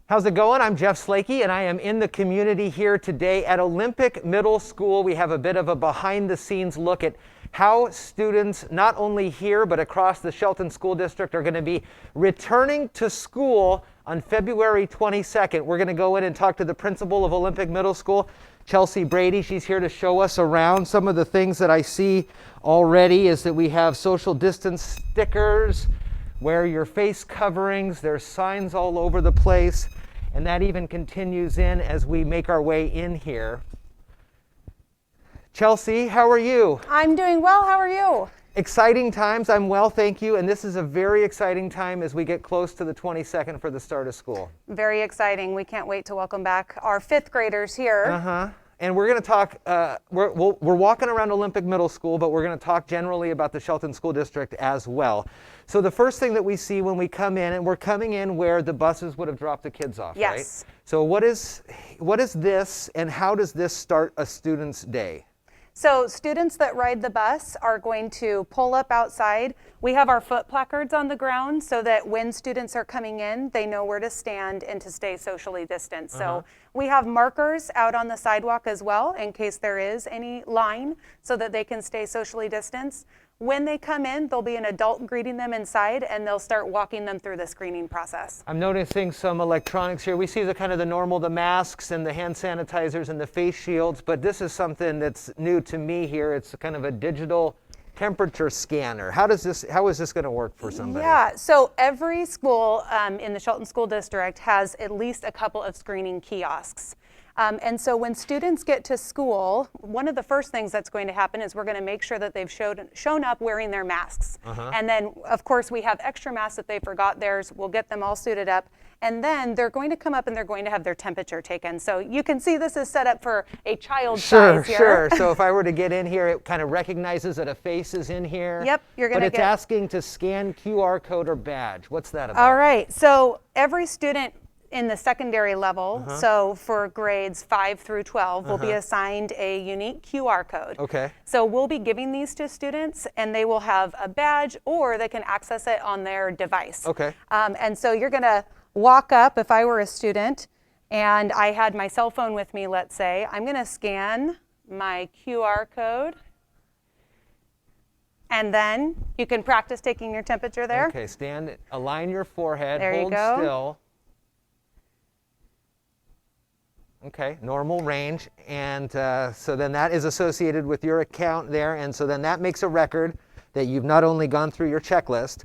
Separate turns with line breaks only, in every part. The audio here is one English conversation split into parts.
How's it going? I'm Jeff Slakey, and I am in the community here today at Olympic Middle School. We have a bit of a behind-the-scenes look at how students, not only here, but across the Shelton School District, are going to be returning to school on February 22nd. We're going to go in and talk to the principal of Olympic Middle School, Chelsea Brady. She's here to show us around. Some of the things that I see already is that we have social distance stickers, wear your face coverings, there's signs all over the place, and that even continues in as we make our way in here. Chelsea, how are you?
I'm doing well. How are you?
Exciting times. I'm well, thank you. And this is a very exciting time as we get close to the 22nd for the start of school.
Very exciting. We can't wait to welcome back our fifth graders here.
And we're going to talk, we're walking around Olympic Middle School, but we're going to talk generally about the Shelton School District as well. So the first thing that we see when we come in, and we're coming in where the buses would have dropped the kids off,
yes.
Right? So what is this, and how does this start a student's day?
So students that ride the bus are going to pull up outside. We have our foot placards on the ground so that when students are coming in, they know where to stand and to stay socially distanced. So we have markers out on the sidewalk as well in case there is any line so that they can stay socially distanced. When they come in, there'll be an adult greeting them inside, and they'll start walking them through the screening process.
I'm noticing some electronics here. We see the normal, the masks and the hand sanitizers and the face shields, but this is something that's new to me here. It's kind of a digital temperature scanner. How is this going to work for somebody?
Yeah, so every school in the Shelton School District has at least a couple of screening kiosks. And so when students get to school, one of the first things that's going to happen is we're going to make sure that they've shown up wearing their masks. And then, of course, we have extra masks if they forgot theirs. We'll get them all suited up. And then they're going to come up and they're going to have their temperature taken. So you can see this is set up for a child size here.
Sure. So if I were to get in here, it kind of recognizes that a face is in here.
Yep, you're going to
But it's asking to scan QR code or badge. What's that about?
All right. So every student in the secondary level, so for grades 5 through 12, will be assigned a unique QR code.
Okay.
So we'll be giving these to students, and they will have a badge, or they can access it on their device.
Okay.
And so you're going to walk up, if I were a student, and I had my cell phone with me, let's say, I'm going to scan my QR code. And then you can practice taking your temperature there.
Okay, align your forehead,
there
hold
you go.
Still. Okay, normal range, and so then that is associated with your account there, and so then that makes a record that you've not only gone through your checklist,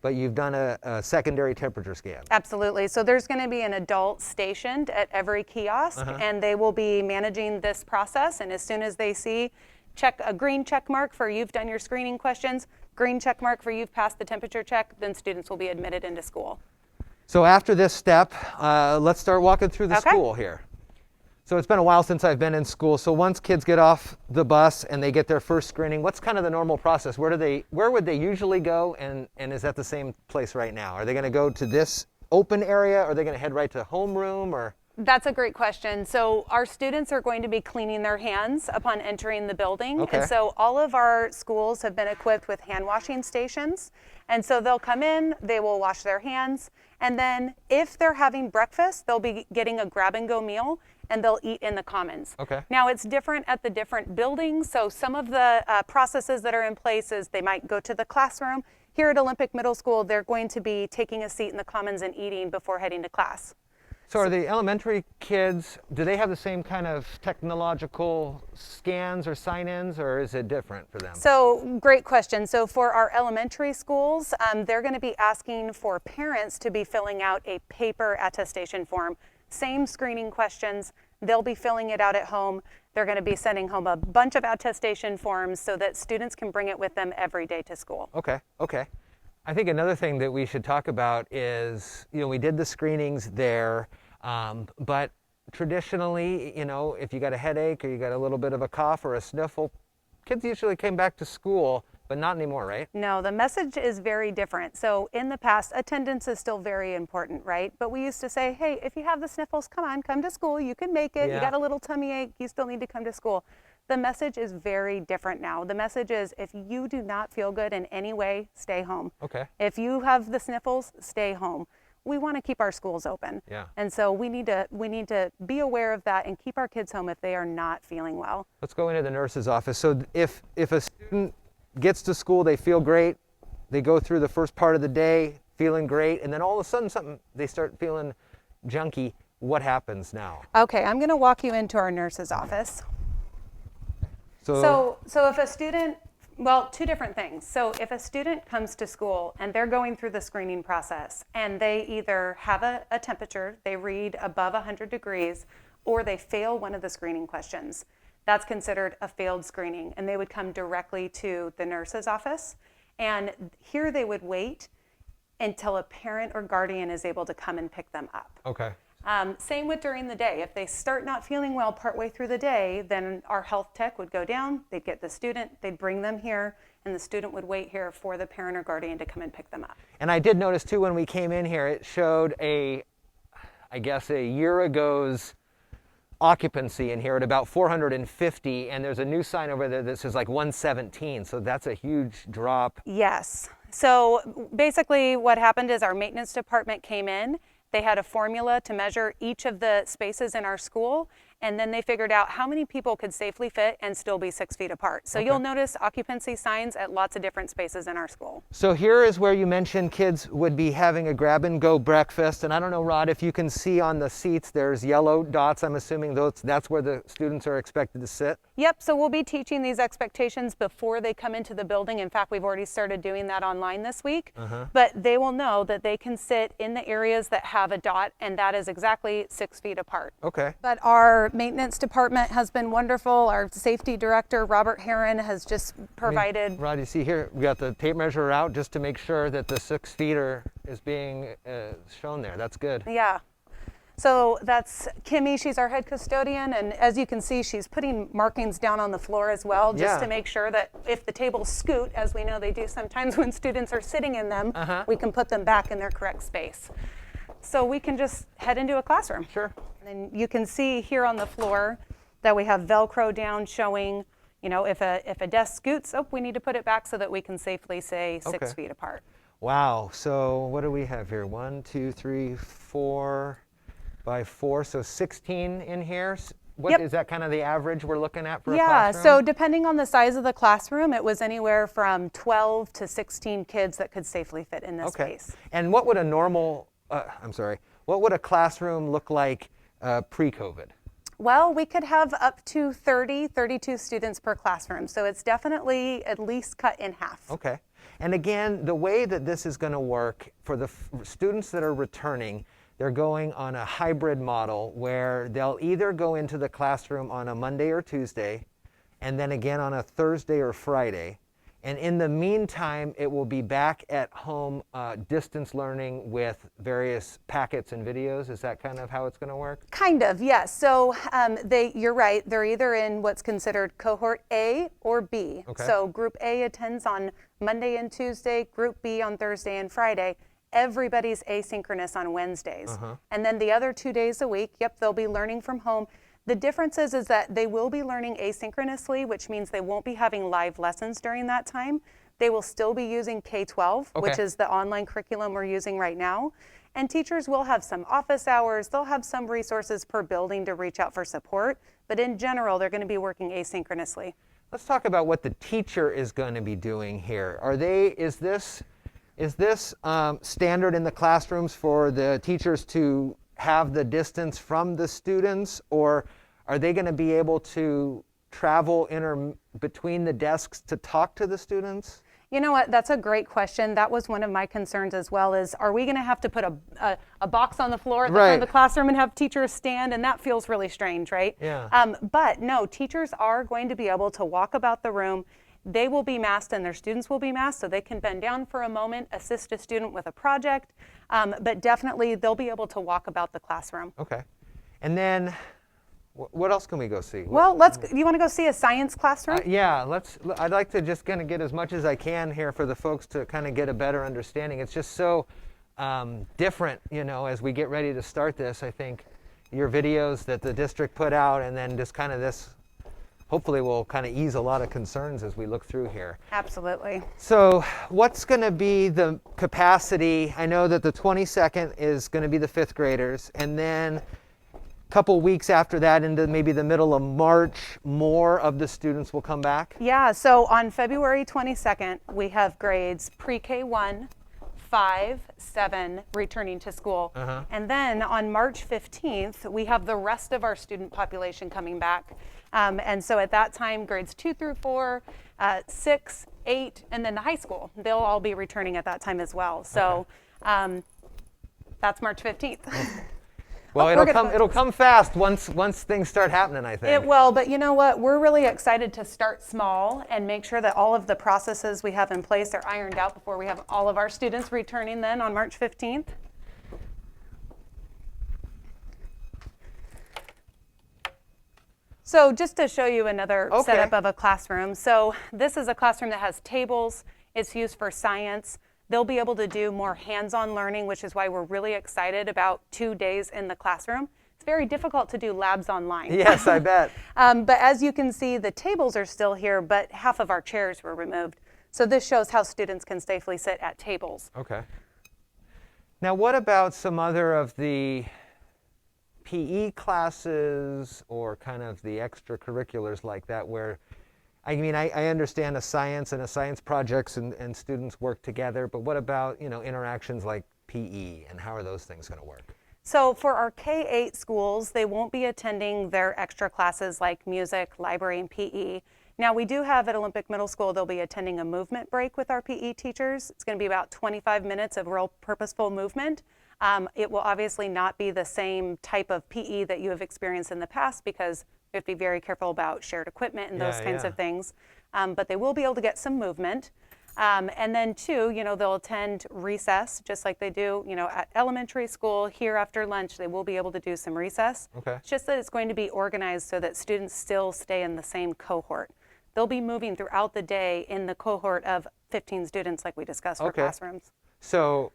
but you've done a secondary temperature scan.
Absolutely. So there's going to be an adult stationed at every kiosk, and they will be managing this process, and as soon as they see a green check mark for you've done your screening questions, green check mark for you've passed the temperature check, then students will be admitted into school.
So after this step, let's start walking through the school here. So it's been a while since I've been in school. So once kids get off the bus and they get their first screening, what's kind of the normal process? Where would they usually go, and is that the same place right now? Are they going to go to this open area, or are they going to head right to homeroom, or?
That's a great question. So our students are going to be cleaning their hands upon entering the building.
Okay.
And so all of our schools have been equipped with hand washing stations. And so they'll come in, they will wash their hands, and then if they're having breakfast, they'll be getting a grab and go meal, and they'll eat in the commons.
Okay.
Now it's different at the different buildings. So some of the processes that are in place is they might go to the classroom. Here at Olympic Middle School, they're going to be taking a seat in the commons and eating before heading to class.
So are the elementary kids, do they have the same kind of technological scans or sign-ins, or is it different for them?
So great question. So for our elementary schools, they're going to be asking for parents to be filling out a paper attestation form. Same screening questions. They'll be filling it out at home. They're going to be sending home a bunch of attestation forms so that students can bring it with them every day to school.
Okay. I think another thing that we should talk about is, we did the screenings there, but traditionally, if you got a headache or you got a little bit of a cough or a sniffle, kids usually came back to school, but not anymore, right?
No, the message is very different. So in the past, attendance is still very important, right? But we used to say, hey, if you have the sniffles, come to school. You can make it.
Yeah.
You got a little tummy ache, you still need to come to school. The message is very different now. The message is, if you do not feel good in any way, stay home.
Okay.
If you have the sniffles, stay home. we want to keep our schools open.
Yeah.
And so we need to be aware of that and keep our kids home if they are not feeling well.
Let's go into the nurse's office. So if a student gets to school, they feel great, they go through the first part of the day feeling great, and then all of a sudden they start feeling junky, what happens now?
Okay, I'm going to walk you into our nurse's office. So if a student, well, two different things. So if a student comes to school and they're going through the screening process and they either have a temperature, they read above 100 degrees, or they fail one of the screening questions, that's considered a failed screening, and they would come directly to the nurse's office. And here they would wait until a parent or guardian is able to come and pick them up.
Okay.
Same with during the day. If they start not feeling well partway through the day, then our health tech would go down, they'd get the student, they'd bring them here, and the student would wait here for the parent or guardian to come and pick them up.
And I did notice too when we came in here, it showed I guess a year ago's occupancy in here at about 450, and there's a new sign over there that says like 117, so that's a huge drop.
Yes. So basically what happened is our maintenance department came in. They had a formula to measure each of the spaces in our school, and then they figured out how many people could safely fit and still be 6 feet apart. So you'll notice occupancy signs at lots of different spaces in our school.
So here is where you mentioned kids would be having a grab-and-go breakfast, and I don't know, Rod, if you can see on the seats there's yellow dots. I'm assuming that's where the students are expected to sit?
Yep, so we'll be teaching these expectations before they come into the building. In fact, we've already started doing that online this week. But they will know that they can sit in the areas that have a dot, and that is exactly 6 feet apart.
Okay.
But our maintenance department has been wonderful. Our safety director, Robert Herron, has just provided.
Rod, you see here, we got the tape measure out just to make sure that the 6 feet is being shown there. That's good.
Yeah. So that's Kimmy, she's our head custodian, and as you can see, she's putting markings down on the floor as well, just to make sure that if the tables scoot, as we know they do sometimes when students are sitting in them, we can put them back in their correct space. So we can just head into a classroom.
Sure.
And you can see here on the floor that we have Velcro down showing, if a desk scoots, we need to put it back so that we can safely say 6 feet apart.
Wow. So what do we have here? 1, 2, 3, 4 by 4, so 16 in here. What is that kind of the average we're looking at for a classroom?
So depending on the size of the classroom, it was anywhere from 12 to 16 kids that could safely fit in this space.
And what would a what would a classroom look like pre-COVID?
Well, we could have up to 32 students per classroom. So it's definitely at least cut in half.
Okay. And again, the way that this is going to work for the students that are returning, they're going on a hybrid model where they'll either go into the classroom on a Monday or Tuesday, and then again on a Thursday or Friday. And in the meantime, it will be back at home distance learning with various packets and videos. Is that kind of how it's going to work?
Kind of, yes. So you're right. They're either in what's considered cohort A or B.
Okay.
So group A attends on Monday and Tuesday, group B on Thursday and Friday. Everybody's asynchronous on Wednesdays. And then the other 2 days a week, they'll be learning from home. The difference is that they will be learning asynchronously, which means they won't be having live lessons during that time. They will still be using K-12, which is the online curriculum we're using right now. And teachers will have some office hours. They'll have some resources per building to reach out for support. But in general, they're going to be working asynchronously.
Let's talk about what the teacher is going to be doing here. Is this standard in the classrooms for the teachers to have the distance from the students, or are they going to be able to travel between the desks to talk to the students?
You know what, that's a great question. That was one of my concerns as well, is are we going to have to put a box on the floor at the front of the classroom and have teachers stand? And that feels really strange, right?
Yeah.
But no, teachers are going to be able to walk about the room. They will be masked and their students will be masked, so they can bend down for a moment, assist a student with a project, but definitely they'll be able to walk about the classroom.
Okay. And then what else can we go see?
Well, you want to go see a science classroom?
Yeah, I'd like to just kind of get as much as I can here for the folks to kind of get a better understanding. It's just so different, as we get ready to start this. I think your videos that the district put out, and then just kind of this hopefully will kind of ease a lot of concerns as we look through here.
Absolutely.
So what's going to be the capacity? I know that the 22nd is going to be the 5th graders, and then a couple weeks after that, into maybe the middle of March, more of the students will come back?
Yeah, so on February 22nd, we have grades pre-K 1, 5, 7 returning to school. And then on March 15th, we have the rest of our student population coming back. And so at that time, grades 2 through 4, 6, 8, and then the high school, they'll all be returning at that time as well. So that's March 15th.
Well, it'll come fast once things start happening, I think.
It will, but you know what? We're really excited to start small and make sure that all of the processes we have in place are ironed out before we have all of our students returning then on March 15th. So just to show you another setup of a classroom. So this is a classroom that has tables. It's used for science. They'll be able to do more hands-on learning, which is why we're really excited about 2 days in the classroom. It's very difficult to do labs online.
Yes, I bet.
But as you can see, the tables are still here, but half of our chairs were removed. So this shows how students can safely sit at tables.
Okay. Now, what about some other of the PE classes or kind of the extracurriculars like that, where I mean, I understand a science projects and students work together, but what about, interactions like PE, and how are those things going to work?
So for our K-8 schools, they won't be attending their extra classes like music, library, and PE. Now we do have at Olympic Middle School, they'll be attending a movement break with our PE teachers. It's going to be about 25 minutes of real purposeful movement. It will obviously not be the same type of PE that you have experienced in the past, because we have to be very careful about shared equipment and those kinds of things. But they will be able to get some movement. And then too, they'll attend recess just like they do, at elementary school. Here after lunch, they will be able to do some recess.
Okay.
It's just that it's going to be organized so that students still stay in the same cohort. They'll be moving throughout the day in the cohort of 15 students like we discussed for classrooms.
So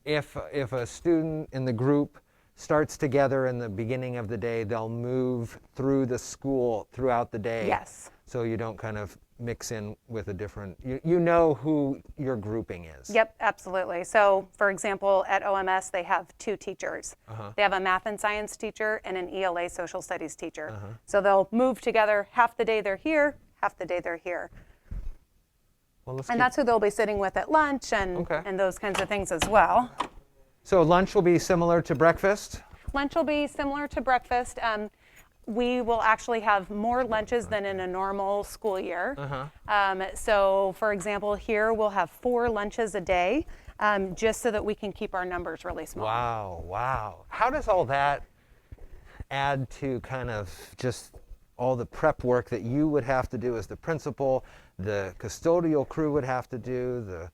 if a student in the group starts together in the beginning of the day, they'll move through the school throughout the day.
Yes.
So you don't kind of mix in with a different, you know who your grouping is.
Yep, absolutely. So for example, at OMS, they have 2 teachers. They have a math and science teacher and an ELA social studies teacher. So they'll move together. Half the day they're here, half the day they're here.
Well,
and that's who they'll be sitting with at lunch and those kinds of things as well.
So lunch will be similar to breakfast?
Lunch will be similar to breakfast. We will actually have more lunches than in a normal school year. So for example, here we'll have 4 lunches a day, just so that we can keep our numbers really small.
Wow. How does all that add to kind of just all the prep work that you would have to do as the principal, the custodial crew would have to do, the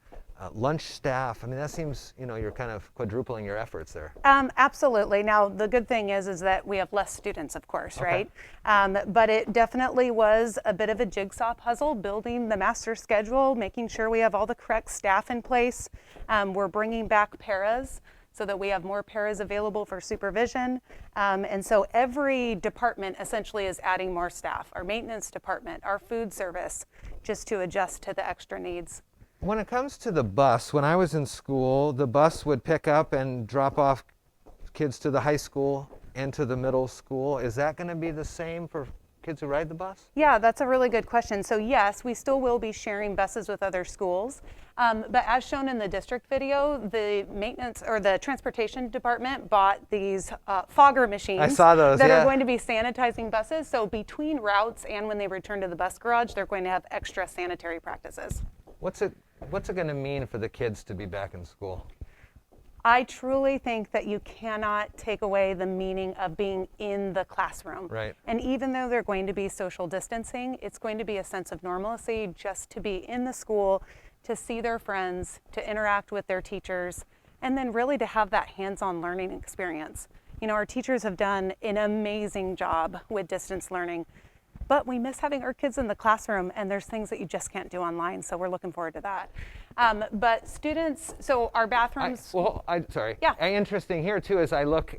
lunch staff? I mean, that seems, you're kind of quadrupling your efforts there.
Absolutely. Now, the good thing is that we have less students, of course, right? But it definitely was a bit of a jigsaw puzzle, building the master schedule, making sure we have all the correct staff in place. We're bringing back paras so that we have more paras available for supervision. And so every department essentially is adding more staff. Our maintenance department, our food service, just to adjust to the extra needs.
When it comes to the bus, when I was in school, the bus would pick up and drop off kids to the high school and to the middle school. Is that going to be the same for kids who ride the bus?
Yeah, that's a really good question. So yes, we still will be sharing buses with other schools. But as shown in the district video, the maintenance or the transportation department bought these fogger machines.
I saw those,
that are going to be sanitizing buses. So between routes and when they return to the bus garage, they're going to have extra sanitary practices.
What's it going to mean for the kids to be back in school?
I truly think that you cannot take away the meaning of being in the classroom.
Right.
And even though they're going to be social distancing, it's going to be a sense of normalcy just to be in the school, to see their friends, to interact with their teachers, and then really to have that hands-on learning experience. Our teachers have done an amazing job with distance learning, but we miss having our kids in the classroom, and there's things that you just can't do online, so we're looking forward to that. But students, so our bathrooms...
Sorry.
Yeah.
Interesting here, too, as I look,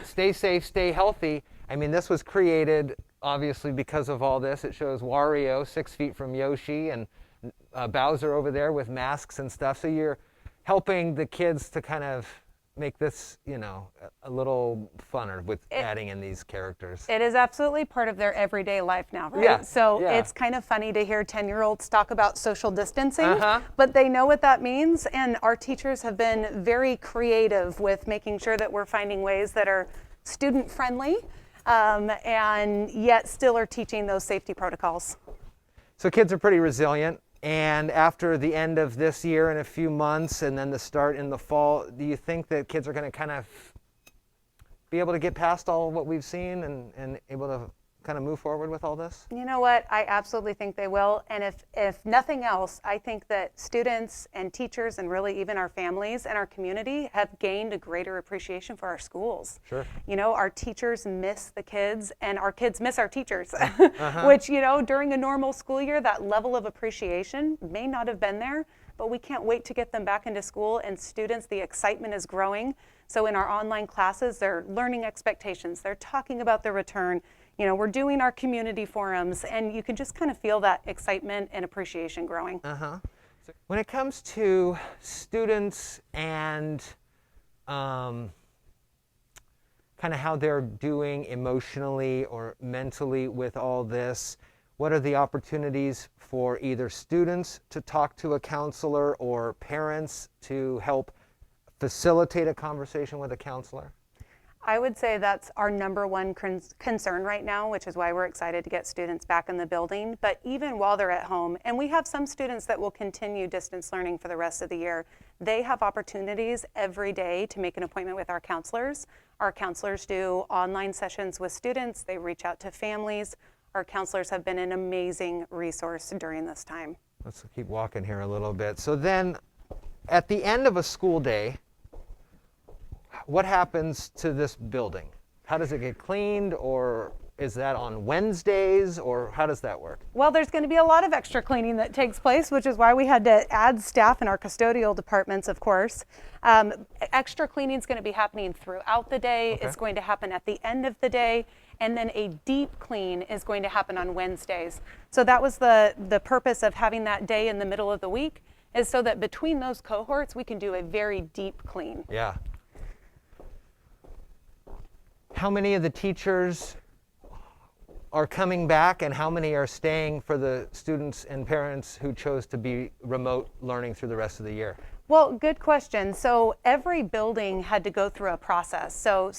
stay safe, stay healthy. I mean, this was created obviously because of all this. It shows Wario 6 feet from Yoshi and Bowser over there with masks and stuff. So you're helping the kids to kind of make this, you know, a little funner with adding in these characters.
It is absolutely part of their everyday life now, right?
Yeah,
So
yeah.
it's kind of funny to hear 10-year-olds talk about social distancing, but they know what that means. And our teachers have been very creative with making sure that we're finding ways that are student friendly and yet still are teaching those safety protocols.
So kids are pretty resilient. And after the end of this year in a few months and then the start in the fall, do you think that kids are going to kind of be able to get past all what we've seen and able to kind of move forward with all this?
You know what? I absolutely think they will. And if nothing else, I think that students and teachers and really even our families and our community have gained a greater appreciation for our schools.
Sure.
You know, our teachers miss the kids and our kids miss our teachers, which, you know, during a normal school year, that level of appreciation may not have been there, but we can't wait to get them back into school. And students, the excitement is growing. So in our online classes, they're learning expectations. They're talking about their return. You know, we're doing our community forums, and you can just kind of feel that excitement and appreciation growing.
So when it comes to students and kind of how they're doing emotionally or mentally with all this, what are the opportunities for either students to talk to a counselor or parents to help facilitate a conversation with a counselor?
I would say that's our number one concern right now, which is why we're excited to get students back in the building. But even while they're at home, and we have some students that will continue distance learning for the rest of the year, they have opportunities every day to make an appointment with our counselors. Our counselors do online sessions with students. They reach out to families. Our counselors have been an amazing resource during this time.
Let's keep walking here a little bit. So then at the end of a school day, what happens to this building? How does it get cleaned, or is that on Wednesdays, or how does that work?
Well, there's going to be a lot of extra cleaning that takes place, which is why we had to add staff in our custodial departments, of course. Extra cleaning is going to be happening throughout the day.
Okay.
It's going to happen at the end of the day, and then a deep clean is going to happen on Wednesdays. So that was the purpose of having that day in the middle of the week, is so that between those cohorts, we can do a very deep clean.
Yeah. How many of the teachers are coming back, and how many are staying for the students and parents who chose to be remote learning through the rest of the year?
Well, good question. So every building had to go through a process. So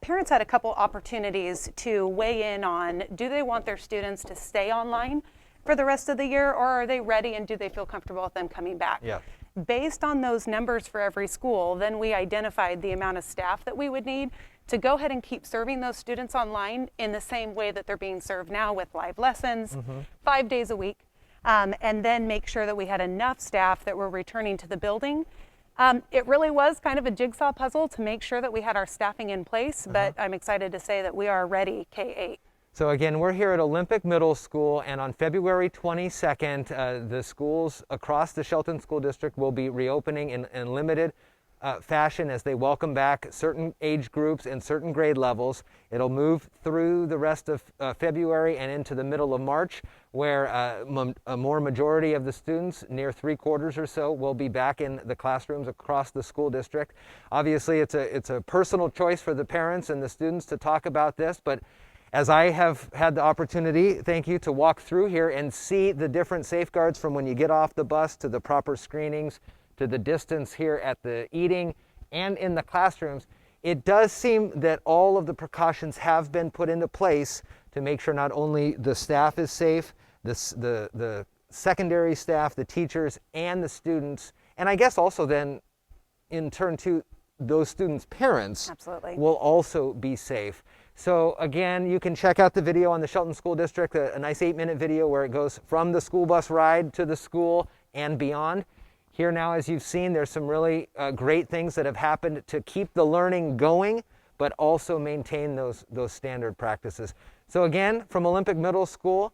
parents had a couple opportunities to weigh in on, do they want their students to stay online for the rest of the year, or are they ready and do they feel comfortable with them coming back?
Yeah.
Based on those numbers for every school, then we identified the amount of staff that we would need to go ahead and keep serving those students online in the same way that they're being served now, with live lessons, 5 days a week, and then make sure that we had enough staff that were returning to the building. It really was kind of a jigsaw puzzle to make sure that we had our staffing in place, but I'm excited to say that we are ready K-8.
So again, we're here at Olympic Middle School, and on February 22nd, the schools across the Shelton School District will be reopening in limited fashion as they welcome back certain age groups and certain grade levels. It'll move through the rest of February and into the middle of March, where a more majority of the students, near 3/4 or so, will be back in the classrooms across the school district. Obviously, it's a personal choice for the parents and the students to talk about this, but as I have had the opportunity, thank you, to walk through here and see the different safeguards from when you get off the bus to the proper screenings, to the distance here at the eating and in the classrooms, it does seem that all of the precautions have been put into place to make sure not only the staff is safe, the secondary staff, the teachers, and the students, and I guess also then in turn to those students' parents
Absolutely.
will also be safe. So again, you can check out the video on the Shelton School District, a nice 8-minute video where it goes from the school bus ride to the school and beyond. Here now, as you've seen, there's some really great things that have happened to keep the learning going, but also maintain those standard practices. So again, from Olympic Middle School,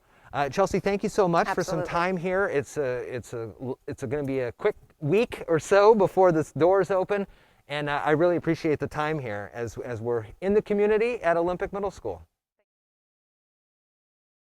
Chelsea, thank you so much for some time here. It's going to be a quick week or so before the doors open, and I really appreciate the time here as we're in the community at Olympic Middle School.